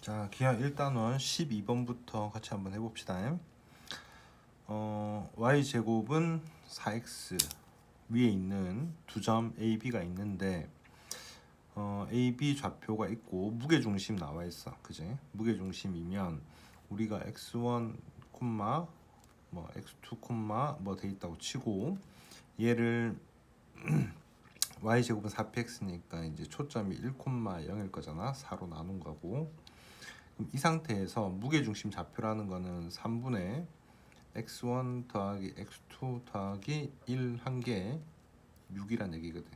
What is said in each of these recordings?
자, 기하 1단원 12번부터 같이 한번 해봅시다. y제곱은 4x 위에 있는 두 점 AB가 있는데 AB 좌표가 있고 무게중심 나와 있어. 그지? 무게중심이면 우리가 x1, x2, 뭐 돼 있다고 치고 얘를 y제곱은 4px니까 이제 초점이 1,0일 거잖아. 4로 나눈 거고. 그럼 이 상태에서 무게중심 좌표라는 거는 3분의 x1 더하기 x2 더하기 1 한 개 6이란 얘기거든.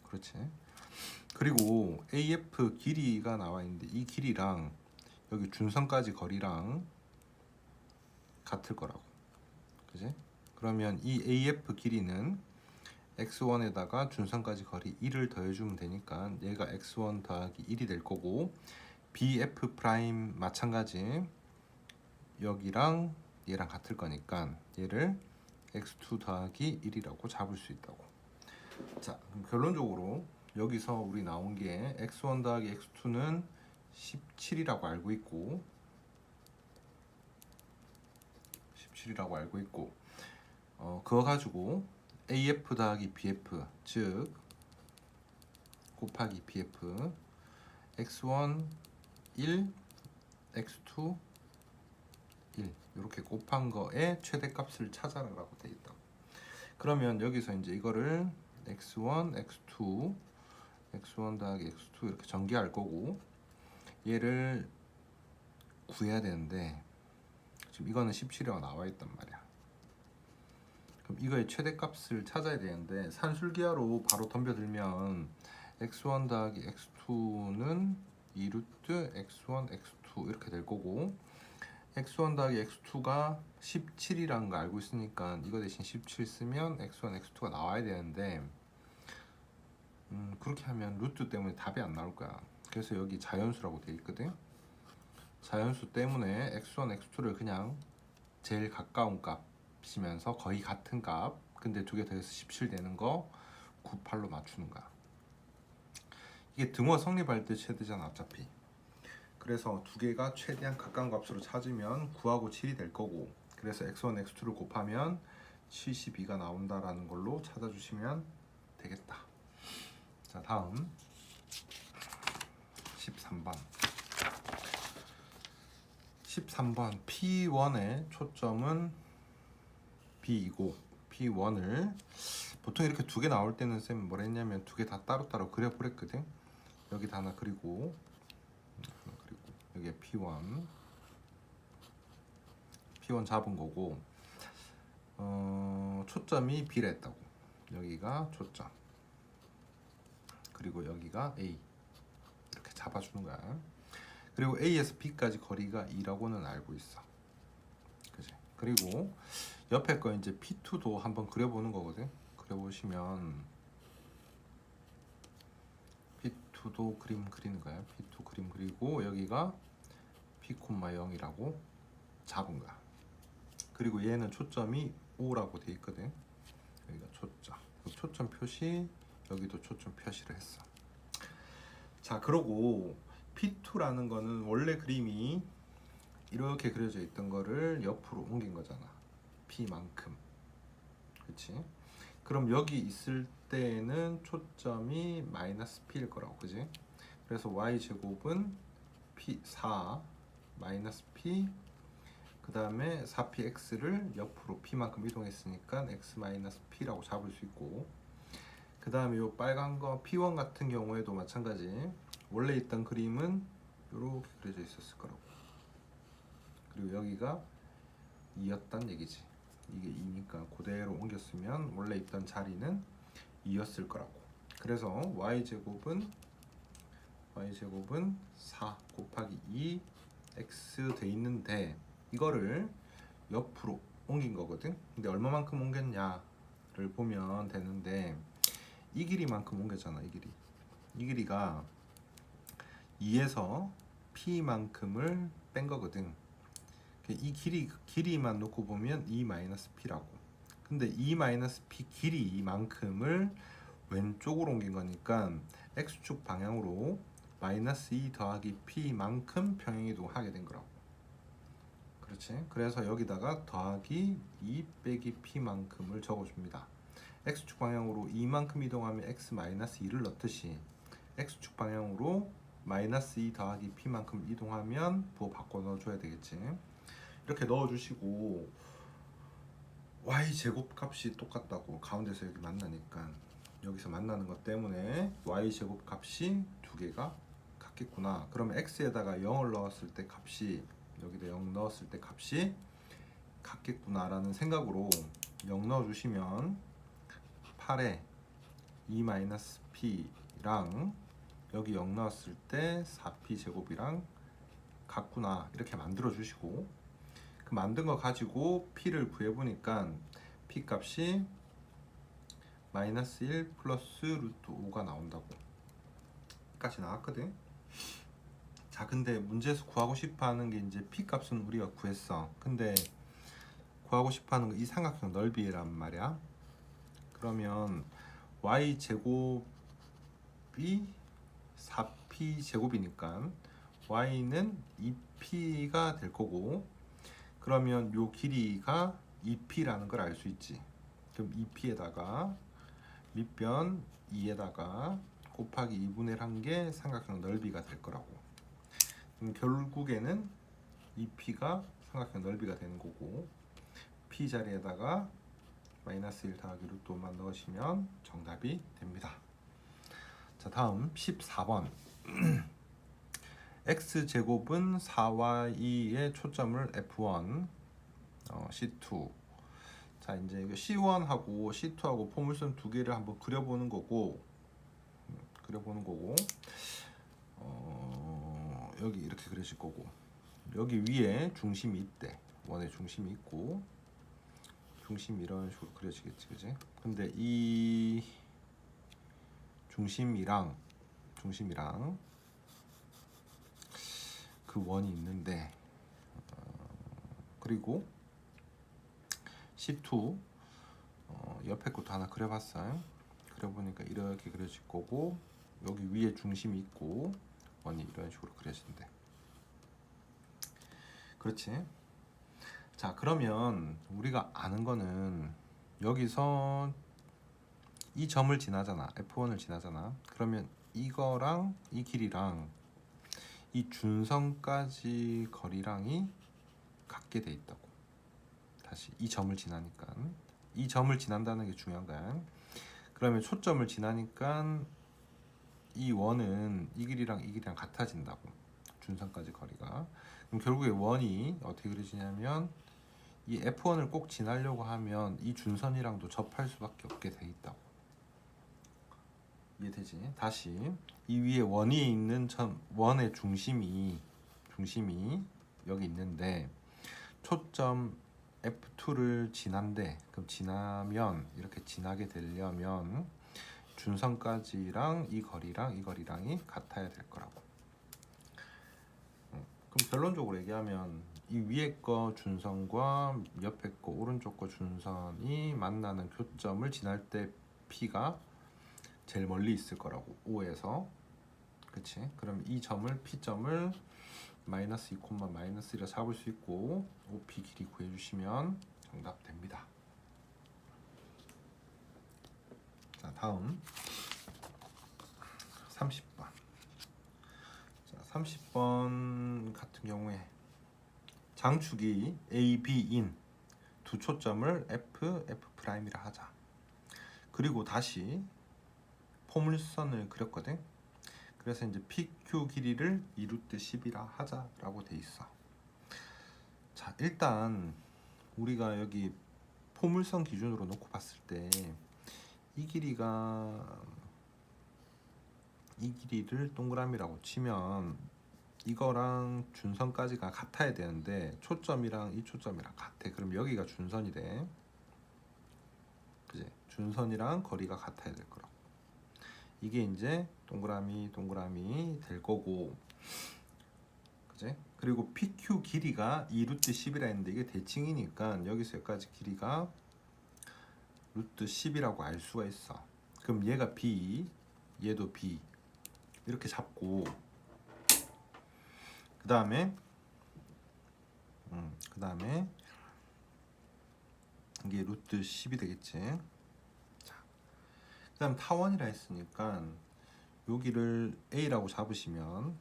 그렇지? 그리고 AF 길이가 나와 있는데 이 길이랑 여기 준선까지 거리랑 같을 거라고. 그지? 그러면 이 AF 길이는 x1에다가 준선까지 거리 1을 더해주면 되니까 얘가 x1 더하기 1이 될 거고, BF 프라임 마찬가지 여기랑 얘랑 같을 거니까 얘를 x2 더하기 1이라고 잡을 수 있다고. 자, 그럼 결론적으로 여기서 우리 나온 게 x1 더하기 x2는 17이라고 알고 있고, 그거 가지고 AF 더하기 BF, 즉 곱하기 BF x1 1, x2 1 이렇게 곱한 거에 최대값을 찾아라라고 돼 있다. 그러면 여기서 이제 이거를 x1, x2 더하기 x2 이렇게 전개할 거고, 얘를 구해야 되는데 지금 이거는 17이라고 나와 있단 말이야. 그럼 이거의 최대값을 찾아야 되는데 산술기하로 바로 덤벼들면 x1 더하기 x2는 2루트 x1, x2 이렇게 될 거고, x1 더하기 x2가 17이라는 거 알고 있으니까 이거 대신 17 쓰면 x1, x2가 나와야 되는데 그렇게 하면 루트 때문에 답이 안 나올 거야. 그래서 여기 자연수라고 돼 있거든. 자연수 때문에 x1, x2를 그냥 제일 가까운 값이면서 거의 같은 값, 근데 두 개 더해서 17 되는 거 98로 맞추는 거야. 이게 등호 성립할 때 최대잖아 어차피. 그래서 두 개가 최대한 가까운 값으로 찾으면 9하고 7이 될 거고, 그래서 x1, x2를 곱하면 72가 나온다라는 걸로 찾아주시면 되겠다. 자, 다음 13번. 13번 P1의 초점은 B이고, P1을 보통 이렇게 두 개 나올 때는 쌤이 뭐라 했냐면 두 개 다 따로따로 그려버렸거든. 여기다 하나 그리고 여기에 P1 잡은 거고, 초점이 B라 했다고. 여기가 초점, 그리고 여기가 A 이렇게 잡아주는 거야. 그리고 A에서 B까지 거리가 2라고는 알고 있어. 그지? 그리고 옆에 거 이제 P2도 한번 그려보는 거거든. 그려보시면 P2도 그림 그리는 거야. P2 그림 그리고 여기가 P,0이라고 잡은 거야. 그리고 얘는 초점이 5라고 돼 있거든. 여기가 초점 표시, 여기도 초점 표시를 했어. 자, 그러고 P2라는 거는 원래 그림이 이렇게 그려져 있던 거를 옆으로 옮긴 거잖아. P만큼. 그치? 그럼 여기 있을 때는 초점이 마이너스 P일 거라고. 그지? 그래서 Y제곱은 P4 마이너스 P, 그 다음에 4px를 옆으로 p만큼 이동했으니까 x-p라고 잡을 수 있고, 그 다음에 요 빨간 거 p1 같은 경우에도 마찬가지. 원래 있던 그림은 이렇게 그려져 있었을 거라고. 그리고 여기가 2였단 얘기지. 이게 2니까 그대로 옮겼으면 원래 있던 자리는 2였을 거라고. 그래서 y제곱은 4 곱하기 2 x 돼 있는데 이거를 옆으로 옮긴 거거든. 근데 얼마만큼 옮겼냐를 보면 되는데 이 길이만큼 옮겼잖아. 이 길이가 2에서 P만큼을 뺀 거거든. 이 길이만 놓고 보면 E-P라고. 근데 E-P 길이만큼을 왼쪽으로 옮긴 거니까 X축 방향으로 마이너스 2 더하기 p만큼 평행이동하게 된 거라고. 그렇지? 그래서 여기다가 더하기 2 빼기 p만큼을 적어줍니다. x축 방향으로 2만큼 이동하면 x 마이너스 2를 넣듯이 x축 방향으로 마이너스 2 더하기 p만큼 이동하면 부호 바꿔 넣어줘야 되겠지. 이렇게 넣어주시고 y 제곱 값이 똑같다고 가운데서 여기 만나니까 여기서 만나는 것 때문에 y 제곱 값이 두 개가 같겠구나. 그러면 x에다가 0을 넣었을 때 값이 여기다 0 넣었을 때 값이 같겠구나 라는 생각으로 0 넣어주시면 8에 2-p랑 여기 0 넣었을 때 4p 제곱이랑 같구나 이렇게 만들어 주시고, 그 만든 거 가지고 p를 구해 보니까 p 값이 마이너스 1 플러스 루트 5가 나온다고 까지 나왔거든. 자, 근데 문제에서 구하고 싶어 하는 게 이제 p 값은 우리가 구했어. 근데 구하고 싶어 하는 거 이 삼각형 넓이란 말이야. 그러면 y 제곱이 4p 제곱이니까 y는 2p가 될 거고, 그러면 요 길이가 2p라는 걸 알 수 있지. 그럼 2p에다가 밑변 2에다가 곱하기 2분의 1 한 게 삼각형 넓이가 될 거라고. 그럼 결국에는 2p가 삼각형 넓이가 되는 거고, p 자리에다가 마이너스 1 더하기 루트 5만 넣으시면 정답이 됩니다. 자, 다음 14번. x제곱은 4y의 초점을 f1, c2. 자, 이제 이거 c1하고 c2하고 포물선 두 개를 한번 그려보는 거고, 여기 이렇게 그려질 거고, 여기 위에 중심이 있대. 원의 중심이 있고, 중심이 이런 식으로 그려지겠지, 그지? 근데 이 중심이랑 그 원이 있는데, 그리고 C2 옆에 것도 하나 그려봤어요. 그려보니까 이렇게 그려질 거고, 여기 위에 중심이 있고 원이 이런 식으로 그려진대. 그렇지? 자, 그러면 우리가 아는 거는 여기서 이 점을 지나잖아. F1을 지나잖아. 그러면 이거랑 이 길이랑 이 준선까지 거리랑이 같게 돼 있다고. 다시 이 점을 지나니까 이 점을 지난다는 게 중요한 거야. 그러면 초점을 지나니까 이 원은 이 길이랑 같아진다고. 준선까지 거리가. 그럼 결국에 원이 어떻게 그려지냐면 이 F1을 꼭 지나려고 하면 이 준선이랑도 접할 수밖에 없게 돼 있다고. 이해되지? 다시 이 위에 원이 있는 원의 중심이 여기 있는데 초점 F2를 지난대. 그럼 지나면 이렇게 지나게 되려면 준선까지랑 이 거리랑이 같아야 될 거라고. 그럼 결론적으로 얘기하면 이 위에 거 준선과 옆에 거 오른쪽 거 준선이 만나는 교점을 지날 때 P가 제일 멀리 있을 거라고. O에서. 그치? 그럼 이 점을 P점을 마이너스 2, 마이너스 1에 잡을 수 있고 OP 길이 구해주시면 정답 됩니다. 자, 다음 30번. 자, 30번 같은 경우에 장축이 A, B인 두 초점을 F, F'이라 하자. 그리고 다시 포물선을 그렸거든. 그래서 이제 PQ 길이를 2루트 10이라 하자라고 돼 있어. 자, 일단 우리가 여기 포물선 기준으로 놓고 봤을 때 이 길이를 동그라미라고 치면 이거랑 준선까지가 같아야 되는데 초점이랑 이 초점이랑 같아. 그럼 여기가 준선이 돼. 그지? 준선이랑 거리가 같아야 될 거라고. 이게 이제 동그라미 될 거고, 그지? 그리고 PQ 길이가 2루트 10이라 했는데 이게 대칭이니까 여기서 여기까지 길이가 루트 10이라고 알 수가 있어. 그럼 얘가 B, 얘도 B 이렇게 잡고, 그 다음에 이게 루트 10이 되겠지. 자, 그 다음 타원이라 했으니까 여기를 A라고 잡으시면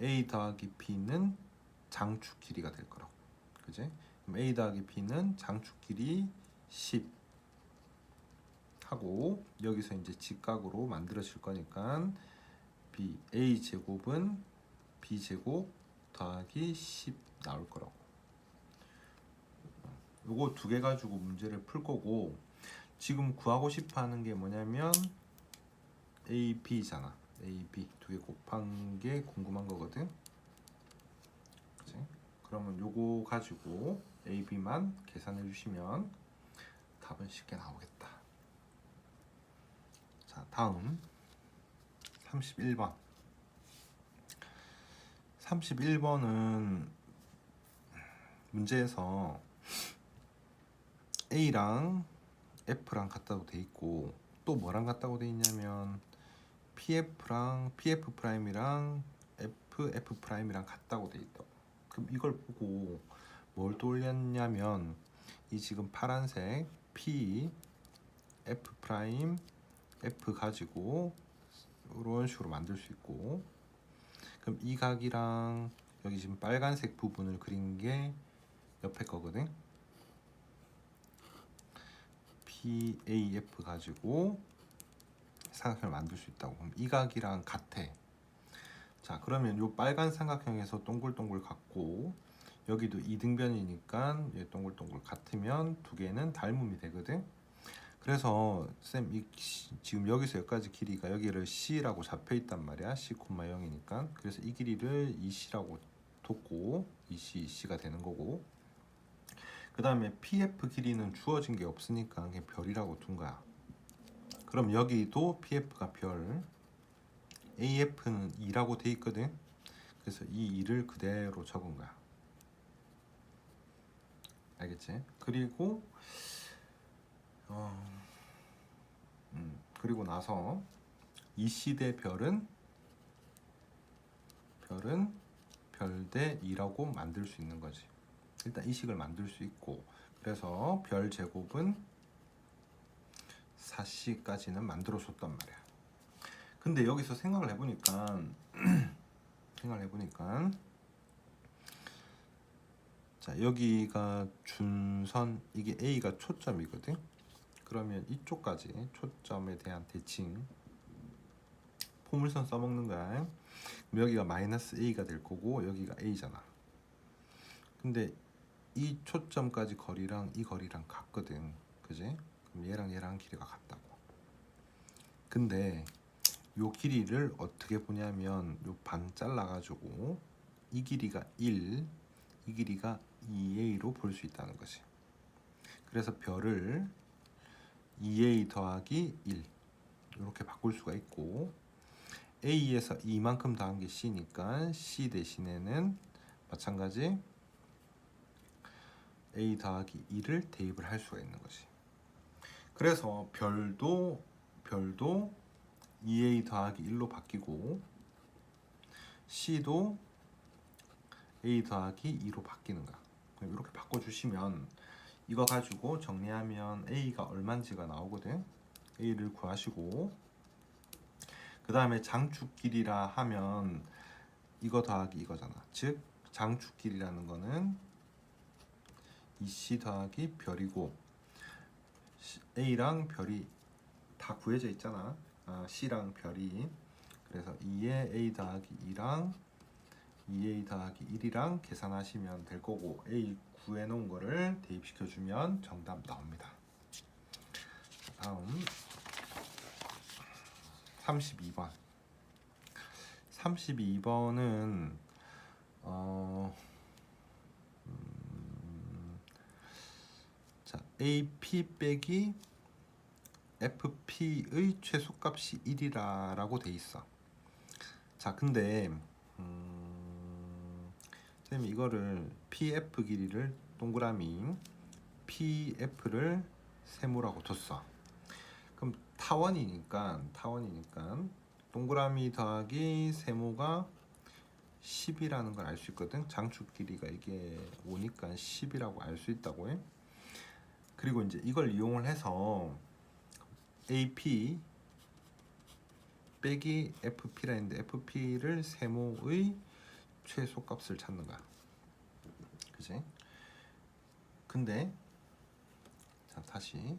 A 더하기 B는 장축 길이가 될 거라고. 그지? 그럼 A 더하기 B는 장축 길이 10 하고 여기서 이제 직각으로 만들어질 거니까 A 제곱은 B 제곱 더하기 10 나올 거라고. 요거 두 개 가지고 문제를 풀 거고, 지금 구하고 싶어 하는 게 뭐냐면 A, B잖아. A, B 두 개 곱한 게 궁금한 거거든. 그치? 그러면 요거 가지고 A, B만 계산해 주시면 답은 쉽게 나오겠다. 자, 다음 31번. 31번은 문제에서 A랑 F랑 같다고 돼 있고, 또 뭐랑 같다고 돼 있냐면 PF랑 PF 프라임이랑 F 프라임이랑 같다고 돼 있다. 그럼 이걸 보고 뭘 떠올렸냐면 이 지금 파란색 P F 프라임 F 가지고 이런 식으로 만들 수 있고, 그럼 이 각이랑 여기 지금 빨간색 부분을 그린 게 옆에 거거든. PAF 가지고 삼각형을 만들 수 있다고. 그럼 이 각이랑 같아. 자, 그러면 요 빨간 삼각형에서 동글동글 같고 여기도 이등변이니까 동글동글 같으면 두 개는 닮음이 되거든. 그래서 쌤 지금 여기서 여기까지 길이가 여기를 C라고 잡혀 있단 말이야. C, 0이니까. 그래서 이 길이를 2C라고 뒀고 2C가 되는 거고, 그 다음에 PF 길이는 주어진 게 없으니까 그냥 별이라고 둔 거야. 그럼 여기도 PF가 별, AF는 2라고 돼 있거든. 그래서 이 2를 그대로 적은 거야. 알겠지? 그리고 그리고 나서 EC 대 별은 별 대 2라고 만들 수 있는 거지. 일단 이 식을 만들 수 있고, 그래서 별 제곱은 4C까지는 만들어 줬단 말이야. 근데 여기서 생각을 해보니까 자, 여기가 준선, 이게 A가 초점이거든. 그러면 이쪽까지 초점에 대한 대칭 포물선 써먹는 거야. 여기가 마이너스 A가 될 거고 여기가 A잖아. 근데 이 초점까지 거리랑 이 거리랑 같거든. 그지? 그럼 얘랑 길이가 같다고. 근데 요 길이를 어떻게 보냐면 요 반 잘라가지고 이 길이가 1, 이 길이가 2A로 볼 수 있다는 거지. 그래서 별을 2A 더하기 1 이렇게 바꿀 수가 있고, A에서 이만큼 더한 게 C니까 C 대신에는 마찬가지 A 더하기 2를 대입을 할 수가 있는 거지. 그래서 별도 2A 더하기 1로 바뀌고 C도 A 더하기 2로 바뀌는 거야. 그럼 이렇게 바꿔주시면 이거 가지고 정리하면 A가 얼마인지가 나오거든. A를 구하시고, 그 다음에 장축 길이라 하면 이거 더하기 이거잖아. 즉 장축 길이라는 거는 2C 더하기 별이고, A랑 별이 다 구해져 있잖아. C랑 별이. 그래서 2에 A 더하기 2랑 2A 더하기 1이랑 계산하시면 될 거고, A 구해놓은 거를 대입시켜주면 정답 나옵니다. 다음 32번. 32번은 자, AP 빼기 FP의 최소값이 1이라고 돼 있어. 자, 근데 쌤이 이거를 PF 길이를 동그라미 PF를 세모라고 뒀어. 그럼 타원이니까 동그라미 더하기 세모가 10이라는 걸 알 수 있거든. 장축 길이가 이게 5니까 10이라고 알 수 있다고 해. 그리고 이제 이걸 이용을 해서 AP 빼기 FP라 했는데 FP를 세모의 최소값을 찾는 거야. 그지? 근데 자 다시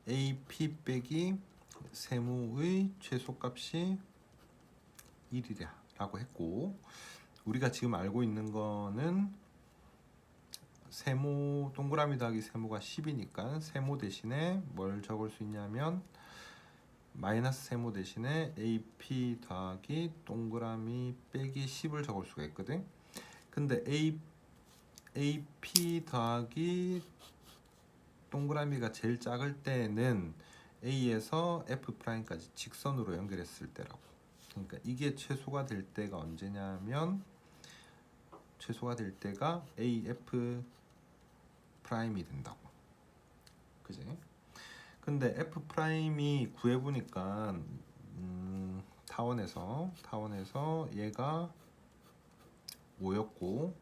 AP 빼기 세모의 최소값이 1이랴 라고 했고, 우리가 지금 알고 있는 거는 세모 동그라미 더하기 세모가 10이니까 세모 대신에 뭘 적을 수 있냐면 마이너스 세모 대신에 AP 더하기 동그라미 빼기 10을 적을 수가 있거든. 근데 AP 더하기 동그라미가 제일 작을 때는 A에서 F'까지 직선으로 연결했을 때라고. 그러니까 이게 최소가 될 때가 언제냐면 최소가 될 때가 AF 프라임이 된다고. 그지? 근데 F 프라임이 구해보니까 타원에서 얘가 5였고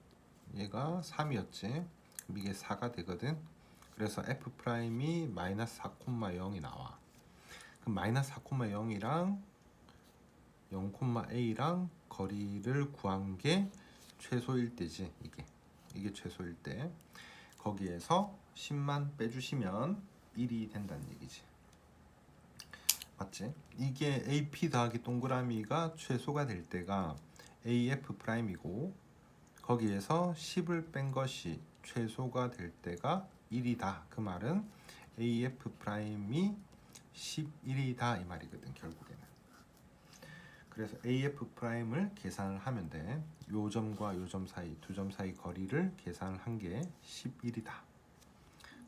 얘가 3이었지. 그럼 이게 4가 되거든. 그래서 F 프라임이 마이너스 4,0이 나와. 그럼 마이너스 4,0이랑 0,a랑 거리를 구한 게 최소일 때지. 이게 최소일 때. 거기에서 10만 빼주시면 1이 된다는 얘기지. 맞지? 이게 AP 더하기 동그라미가 최소가 될 때가 AF 프라임이고, 거기에서 10을 뺀 것이 최소가 될 때가 1이다. 그 말은 AF 프라임이 11이다 이 말이거든 결국에는. 그래서 AF 프라임을 계산을 하면 돼. 요 점과 요 점 사이, 두 점 사이 거리를 계산을 한 게 11이다.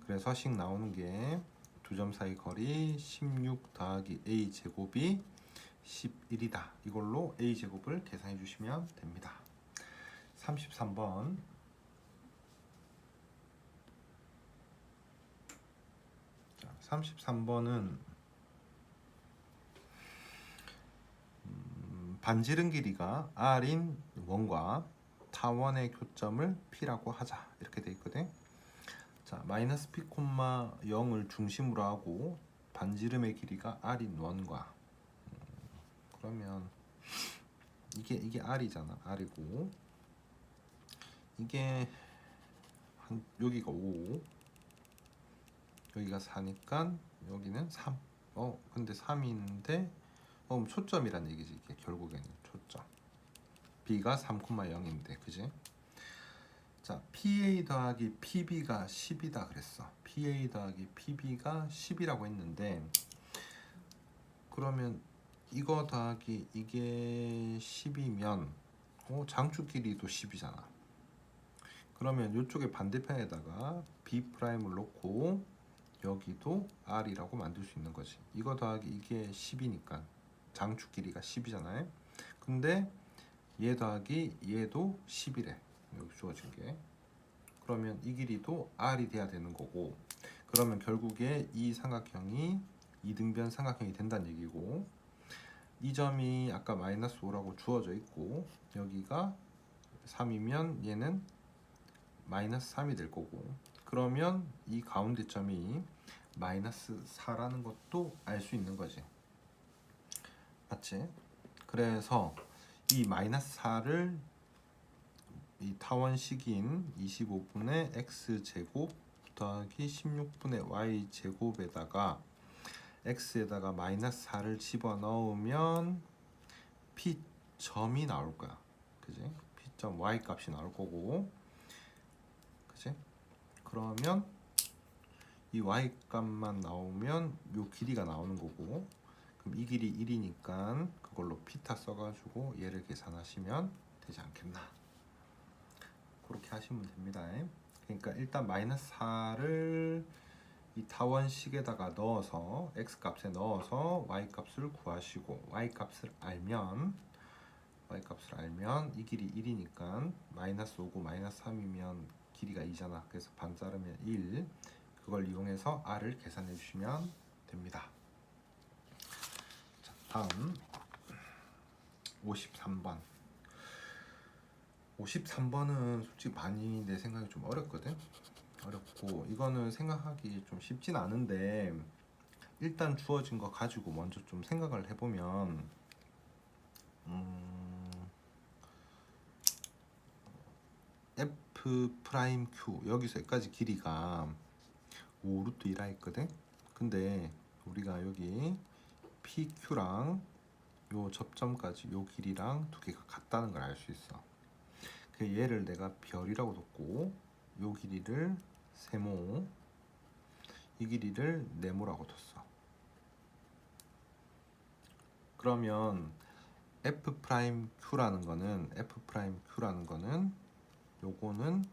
그래서 식 나오는 게 두 점 사이 거리 16 더하기 A 제곱이 11이다. 이걸로 A 제곱을 계산해 주시면 됩니다. 33번. 자, 33번은 반지름 길이가 R인 원과 타원의 교점을 P라고 하자. 이렇게 돼 있거든. 자, 마이너스 P, 0을 중심으로 하고 반지름의 길이가 R인 원과 그러면 이게 R이잖아. R이고 이게 여기가 5 여기가 4니까 여기는 3. 근데 3인데 초점이란 얘기지. 이게 결국에는 초점. B가 3,0인데 그지? 자, PA 더하기 PB가 10이다 그랬어. PA 더하기 PB가 10이라고 했는데, 그러면 이거 더하기 이게 10이면 장축 길이도 10이잖아. 그러면 이쪽에 반대편에다가 B'을 놓고 여기도 R이라고 만들 수 있는 거지. 이거 더하기 이게 10이니까 장축 길이가 10이잖아요. 근데 얘 더하기 얘도 10이래. 여기 주어진 게. 그러면 이 길이도 R이 돼야 되는 거고, 그러면 결국에 이 삼각형이 이등변 삼각형이 된다는 얘기고, 이 점이 아까 마이너스 5라고 주어져 있고 여기가 3이면 얘는 마이너스 3이 될 거고, 그러면 이 가운데 점이 마이너스 4라는 것도 알 수 있는 거지. 맞지? 그래서 이 마이너스 4를 이 타원식인 25분의 x제곱 더하기 16분의 y제곱에다가 x에다가 마이너스 4를 집어넣으면 p점이 나올 거야. 그지? p점 y 값이 나올 거고, 그지? 그러면 이 y 값만 나오면 요 길이가 나오는 거고, 그럼 이 길이 1이니까 그걸로 피타 써가지고 얘를 계산하시면 되지 않겠나. 그렇게 하시면 됩니다. 그러니까 일단 마이너스 4를 이 타원식에다가 넣어서 x 값에 넣어서 y 값을 구하시고, y 값을 알면 이 길이 1이니까 마이너스 5고 마이너스 3이면 길이가 2잖아. 그래서 반 자르면 1. 그걸 이용해서 r을 계산해 주시면 됩니다. 자, 다음 53번. 53번은 솔직히 많이 내 생각에 좀 어렵거든. 어렵고 이거는 생각하기 좀 쉽진 않은데 일단 주어진 거 가지고 먼저 좀 생각을 해보면 F 프라임 Q 여기서 여기까지 길이가 5루트 1라 했거든. 근데 우리가 여기 PQ랑 요 접점까지 요 길이랑 두 개가 같다는 걸 알 수 있어. 그 얘를 내가 별이라고 뒀고 요 길이를 세모, 이 길이를 네모라고 뒀어. 그러면 F 프라임 Q라는 거는 요거는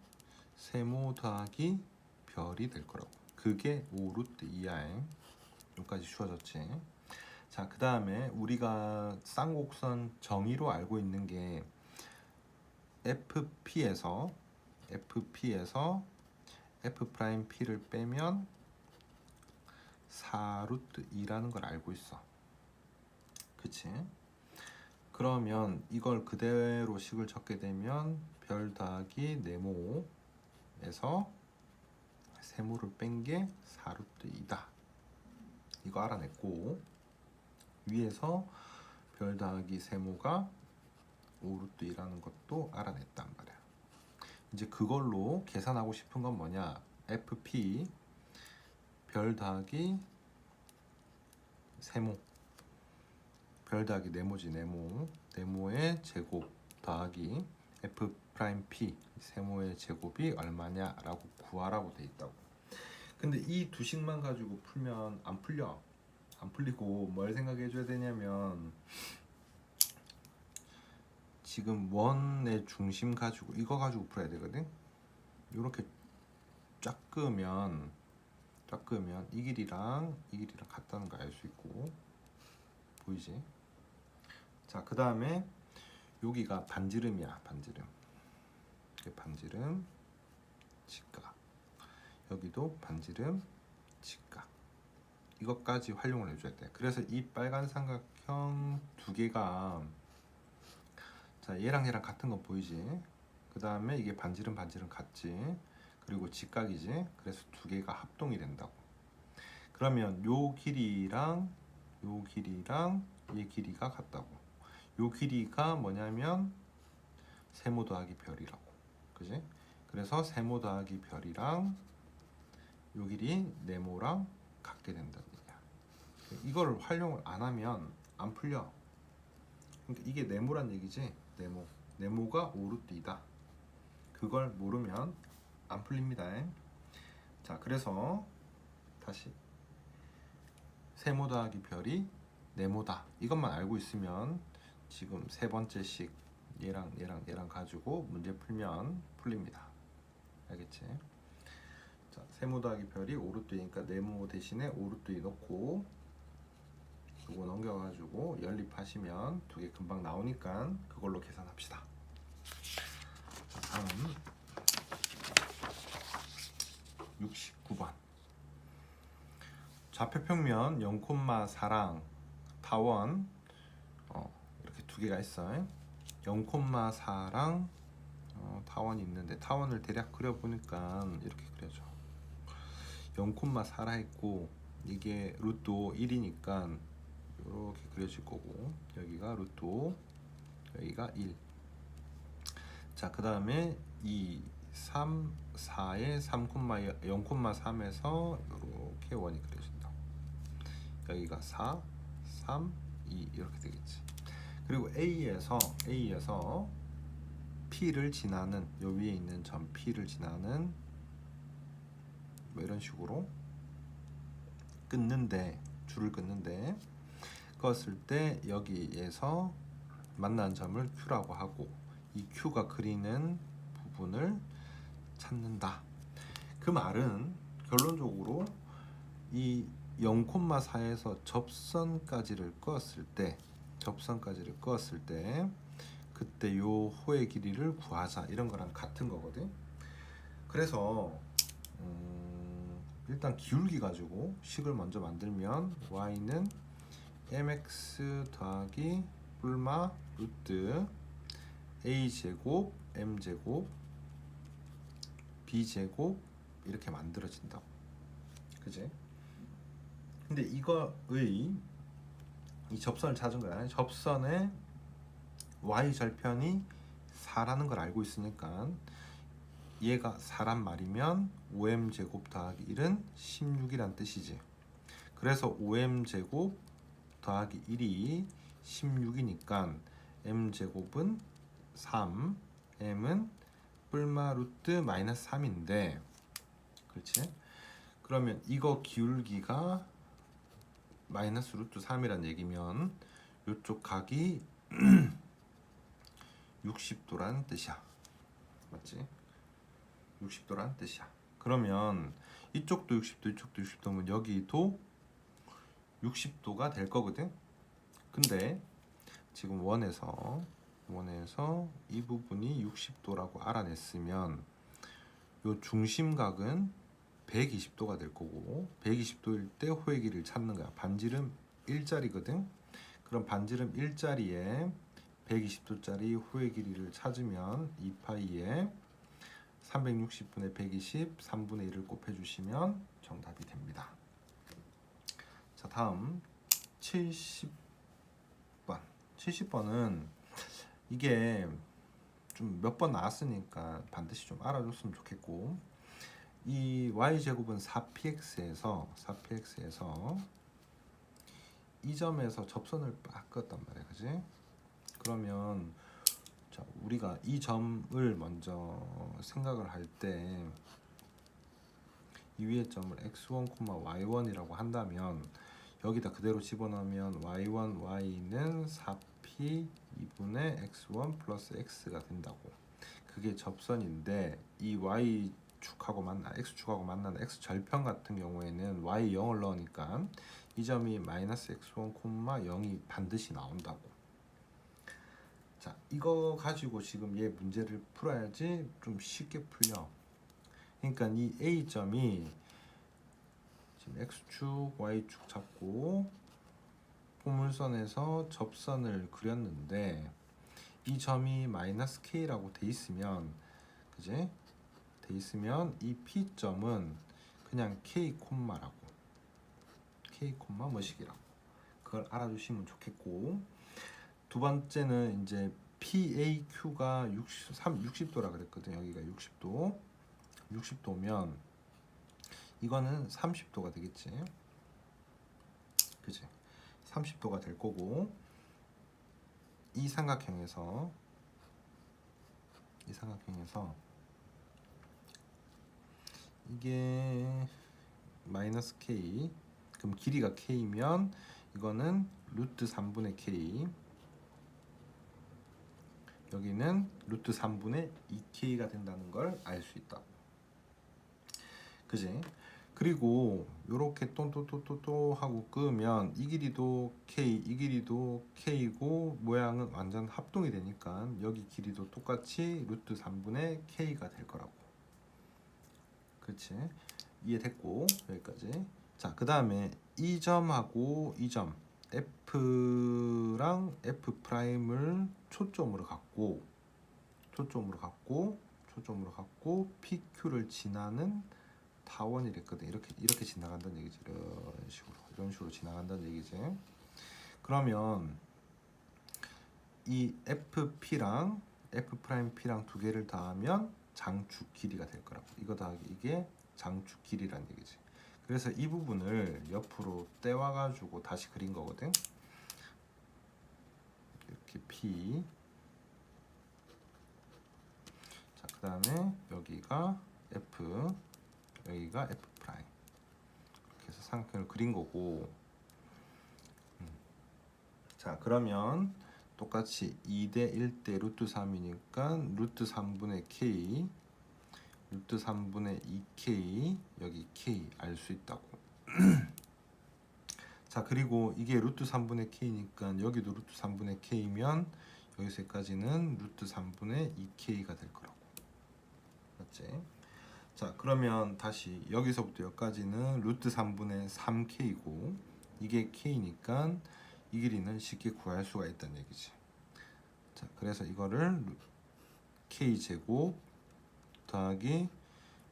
세모 더하기 별이 될 거라고. 그게 5루트 2r 여기까지 주어졌지. 자, 그 다음에 우리가 쌍곡선 정의로 알고 있는 게 FP에서 F 프라임 P를 빼면 4루트 2라는 걸 알고 있어. 그치? 그러면 이걸 그대로 식을 적게 되면 별 더하기 네모에서 세모를 뺀 게 4루트 2다. 이거 알아냈고 위에서 별 더하기 세모가 5루트 2라는 것도 알아냈단 말이야. 이제 그걸로 계산하고 싶은 건 뭐냐? FP 별 더하기 세모, 별 더하기 네모지. 네모의 제곱 더하기 F 프라임 P 세모의 제곱이 얼마냐라고 구하라고 돼 있다고. 근데 이 두 식만 가지고 풀면 안 풀려. 안 풀리고 뭘 생각해 줘야 되냐면 지금 원의 중심 가지고 이거 가지고 풀어야 되거든. 이렇게 쫙 끄면 이 길이랑 같다는 거 알 수 있고 보이지? 자, 그 다음에 여기가 반지름이야. 반지름 직각, 여기도 반지름 직각. 이것까지 활용을 해줘야 돼. 그래서 이 빨간 삼각형 두 개가 자, 얘랑 같은 거 보이지? 그 다음에 이게 반지름 같지? 그리고 직각이지? 그래서 두 개가 합동이 된다고. 그러면 요 길이랑 얘 길이가 같다고. 요 길이가 뭐냐면 세모 더하기 별이라고. 그지? 그래서 세모 더하기 별이랑 요 길이 네모랑 같게 된다는 얘기야. 이걸 활용을 안 하면 안 풀려. 그러니까 이게 네모란 얘기지. 네모가 5루트 2다. 그걸 모르면 안 풀립니다. 자, 그래서 다시 세모 더하기 별이 네모다. 이것만 알고 있으면 지금 세 번째 식 얘랑 가지고 문제 풀면 풀립니다. 알겠지? 자, 세모 더하기 별이 5루트 2니까 네모 대신에 5루트 2 넣고 이거 넘겨가지고 연립하시면 두 개 금방 나오니까 그걸로 계산합시다. 자, 다음 69번. 좌표평면 0,4랑 타원 이렇게 두 개가 있어. 0,4랑 타원이 있는데 타원을 대략 그려보니까 이렇게 그려져. 0,4라 했고 이게 루트 1이니까 이렇게 그려질 거고 여기가 루트 5, 여기가 1. 자, 그 다음에 2, 3, 4에 0,3에서 이렇게 원이 그려진다. 여기가 4, 3, 2 이렇게 되겠지. 그리고 A에서 P를 지나는 요 위에 있는 점 P를 지나는 뭐 이런 식으로 줄을 끊는데 그었을 때 여기에서 만난 점을 Q라고 하고 이 Q가 그리는 부분을 찾는다. 그 말은 결론적으로 이 0,4에서 접선까지를 그었을 때 그때 요 호의 길이를 구하자 이런 거랑 같은 거거든. 그래서 일단 기울기 가지고 식을 먼저 만들면 y는 mx 더하기 뿔마 루트 a제곱 m제곱 b제곱 이렇게 만들어진다고. 그지? 근데 이거의 이 접선을 찾은 거야. 접선의 y절편이 4라는 걸 알고 있으니까 얘가 4란 말이면 5m제곱 더하기 1은 16이란 뜻이지. 그래서 5m제곱 더하기 1이 16이니까 m제곱은 3, m은 뿔마 루트 마이너스 3인데, 그렇지? 그러면 이거 기울기가 마이너스 루트 3이란 얘기면 이쪽 각이 60도라는 뜻이야. 맞지? 60도라는 뜻이야. 그러면 이쪽도 60도, 이쪽도 60도면 여기도 60도가 될 거거든. 근데 지금 원에서 이 부분이 60도라고 알아냈으면 요 중심각은 120도가 될 거고, 120도일 때 호의 길이를 찾는 거야. 반지름 1짜리거든. 그럼 반지름 1짜리에 120도짜리 호의 길이를 찾으면 2파이에 360분의 120, 3분의 1을 곱해주시면 정답이 됩니다. 자, 다음 70번. 70번은 이게 좀 몇 번 나왔으니까 반드시 좀 알아줬으면 좋겠고, 이 y제곱은 4px에서 이 점에서 접선을 빡 그었단 말이야. 그지? 그러면 자, 우리가 이 점을 먼저 생각을 할 때 이 위의 점을 x1, y1이라고 한다면 여기다 그대로 집어넣으면 y1, y는 4p 2분의 x1 플러스 x가 된다고. 그게 접선인데 이 y축하고 x축하고 만나는 x절편 같은 경우에는 y0을 넣으니까 이 점이 마이너스 x1, 0이 반드시 나온다고. 자, 이거 가지고 지금 얘 문제를 풀어야지 좀 쉽게 풀려. 그러니까 이 A점이 지금 X축, Y축 잡고 포물선에서 접선을 그렸는데 이 점이 마이너스 K라고 돼 있으면, 그지? 돼 있으면 이 P점은 그냥 K 콤마라고. K 콤마 뭐식이라고. 그걸 알아주시면 좋겠고, 두 번째는 이제 PAQ가 60도라 그랬거든. 여기가 60도. 60도면 이거는 30도가 되겠지. 그치? 30도가 될 거고, 이 삼각형에서 이게 마이너스 K, 그럼 길이가 K면 이거는 루트 3분의 K, 여기는 루트 3분의 2K가 된다는 걸 알 수 있다고. 그지? 그리고 요렇게 또 하고 끄면 이 길이도 K, 이 길이도 K고 모양은 완전 합동이 되니까 여기 길이도 똑같이 루트 3분의 K가 될 거라고. 그렇지? 이해됐고, 여기까지. 자, 그 다음에 이 점하고 이 점 F랑 F'을 초점으로 갖고 PQ를 지나는 타원이랬거든. 이렇게 지나간다는 얘기지. 이런 식으로 지나간다는 얘기지. 그러면 이 FP랑 F'P랑 두 개를 더하면 장축 길이가 될 거라고. 이거 더하기 이게 장축 길이란 얘기지. 그래서 이 부분을 옆으로 떼와 가지고 다시 그린 거거든. 이렇게 P. 자, 그 다음에 여기가 F, 여기가 F 프라임. 이렇게 해서 삼각형을 그린 거고. 자, 그러면 똑같이 2대 1대 루트 3이니까 루트 3분의 K, 루트 3분의 2K, 여기 K 알 수 있다고. 자, 그리고 이게 루트 3분의 K니까 여기도 루트 3분의 K면 여기서까지는 루트 3분의 2K가 될 거라고. 맞지? 자, 그러면 다시 여기서부터 여기까지는 루트 3분의 3K고 이게 K니까 이 길이는 쉽게 구할 수가 있다는 얘기지. 자, 그래서 이거를 k제곱 더하기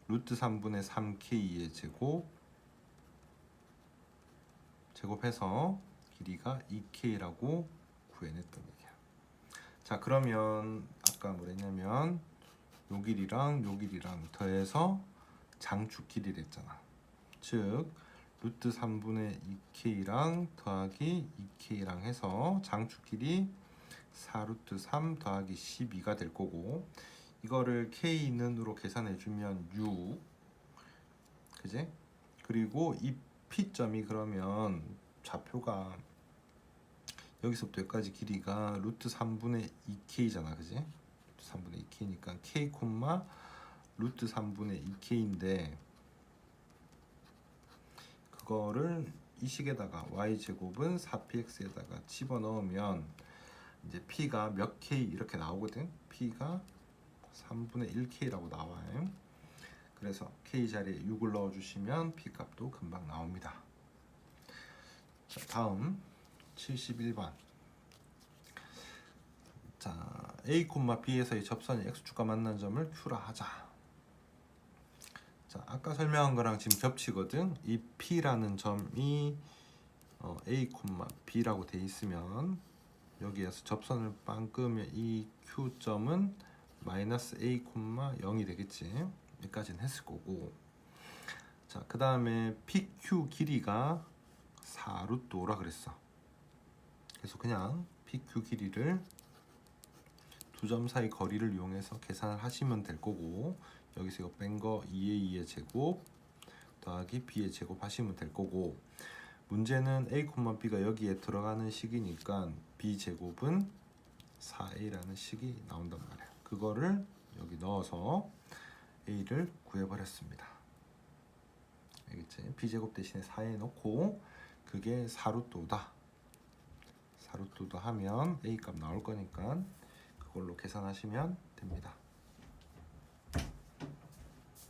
루트 3분의 3k의 제곱해서 길이가 2k라고 구해냈던 얘기야. 자, 그러면 아까 뭐랬냐면 요 길이랑 더해서 장축 길이를 했잖아. 즉 루트 3분의 2k랑 더하기 2k랑 해서 장축 길이 4루트 3 더하기 12가 될 거고, 이거를 k는으로 계산해 주면 6, 그지? 그리고 이 P점이 그러면 좌표가 여기서부터 여기까지 길이가 루트 3분의 2k잖아, 그지? 루트 3분의 2k니까 k, 루트 3분의 2k인데, 그거를 이 식에다가 y제곱은 4px에다가 집어넣으면 이제 p가 몇 k 이렇게 나오거든. p가 3분의 1k라고 나와요. 그래서 k 자리에 6을 넣어주시면 p 값도 금방 나옵니다. 자, 다음 71번. 자, a, b에서의 접선이 x축과 만난 점을 q라 하자. 자, 아까 설명한 거랑 지금 겹치거든. 이 p라는 점이 a, b라고 돼 있으면 여기에서 접선을 빵 끄면 이 q점은 마이너스 a, 0이 되겠지. 여기까지는 했을 거고. 자, 그 다음에 pq 길이가 4루트 5라 그랬어. 그래서 그냥 pq 길이를 두 점 사이 거리를 이용해서 계산을 하시면 될 거고, 여기서 이거 뺀 거 2의 2의 제곱 더하기 b의 제곱 하시면 될 거고, 문제는 a, b가 여기에 들어가는 식이니까 b 제곱은 4a라는 식이 나온단 말이야. 그거를 여기 넣어서 a를 구해버렸습니다. 알겠지? b 제곱 대신에 4에 넣고 그게 4루트 5다. 4루트 5 하면 a 값 나올 거니까 그걸로 계산하시면 됩니다.